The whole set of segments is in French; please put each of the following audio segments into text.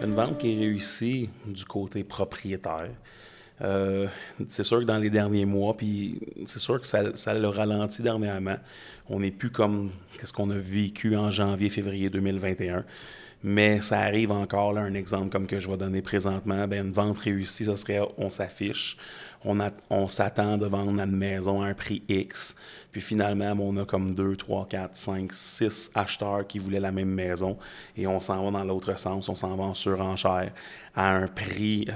Une vente qui est réussie du côté propriétaire. C'est sûr que dans les derniers mois, puis c'est sûr que ça l'a ralenti dernièrement. On n'est plus comme ce qu'on a vécu en janvier-février 2021. Mais ça arrive encore, là, un exemple comme que je vais donner présentement, ben, une vente réussie, ça serait on s'affiche, on s'attend de vendre une maison à un prix X, puis finalement, on a comme 2, 3, 4, 5, 6 acheteurs qui voulaient la même maison, et on s'en va dans l'autre sens, on s'en va en surenchère à un prix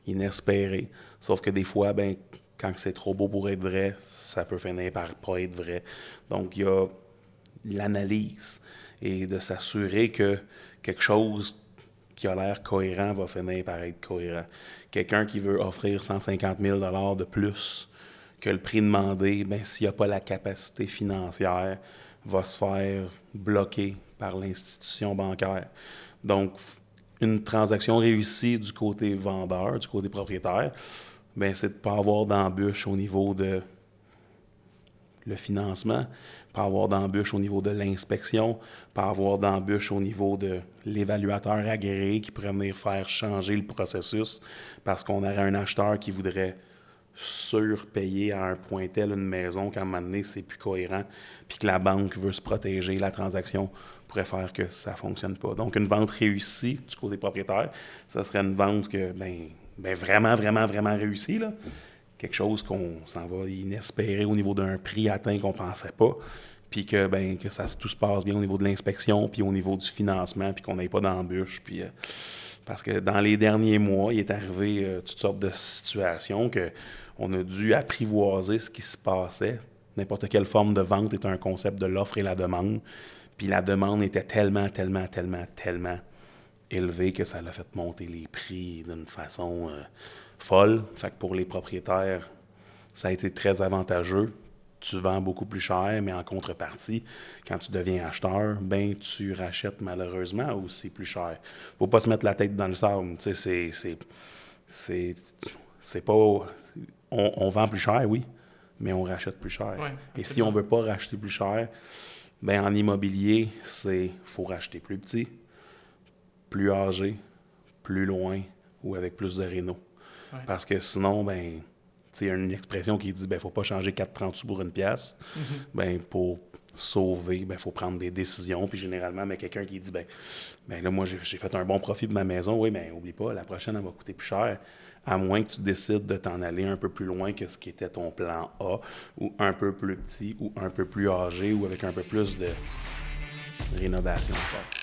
inespéré. Sauf que des fois, ben, quand c'est trop beau pour être vrai, ça peut finir par pas être vrai. Donc, il y a l'analyse et de s'assurer que quelque chose qui a l'air cohérent va finir par être cohérent. Quelqu'un qui veut offrir 150 000 de plus que le prix demandé, ben, s'il n'y a pas la capacité financière, va se faire bloquer par l'institution bancaire. Donc, une transaction réussie du côté vendeur, du côté propriétaire, ben, c'est de ne pas avoir d'embûche au niveau de le financement, pas avoir d'embûche au niveau de l'inspection, pas avoir d'embûche au niveau de l'évaluateur agréé qui pourrait venir faire changer le processus parce qu'on aurait un acheteur qui voudrait surpayer à un point tel une maison qu'à un moment donné, c'est plus cohérent, puis que la banque veut se protéger, la transaction pourrait faire que ça ne fonctionne pas. Donc, une vente réussie du côté propriétaire, ça serait une vente que, vraiment, vraiment, vraiment réussie, là. Quelque chose qu'on s'en va inespérer au niveau d'un prix atteint qu'on ne pensait pas, puis que tout se passe bien au niveau de l'inspection, puis au niveau du financement, puis qu'on n'ait pas d'embûche. Parce que dans les derniers mois, il est arrivé toutes sortes de situations qu'on a dû apprivoiser ce qui se passait. N'importe quelle forme de vente est un concept de l'offre et la demande. Puis la demande était tellement, tellement, tellement, tellement élevée que ça l'a fait monter les prix d'une façon folle. Fait que pour les propriétaires, ça a été très avantageux. Tu vends beaucoup plus cher, mais en contrepartie, quand tu deviens acheteur, ben tu rachètes malheureusement aussi plus cher. Faut pas se mettre la tête dans le sable. Tu sais, c'est pas... On vend plus cher, oui, mais on rachète plus cher. Ouais, Et si on absolument. veut pas racheter plus cher, ben en immobilier, faut racheter plus petit, plus âgé, plus loin ou avec plus de réno. Ouais. Parce que sinon, ben, il y a une expression qui dit, ben, faut pas changer 4,30 sous pour une pièce. Mhm. Ben, pour sauver, ben, faut prendre des décisions. Puis généralement, ben, quelqu'un qui dit, ben là, moi, j'ai fait un bon profit de ma maison. Oui, mais oublie pas, la prochaine, elle va coûter plus cher. À moins que tu décides de t'en aller un peu plus loin que ce qui était ton plan A, ou un peu plus petit, ou un peu plus âgé, ou avec un peu plus de rénovation à faire.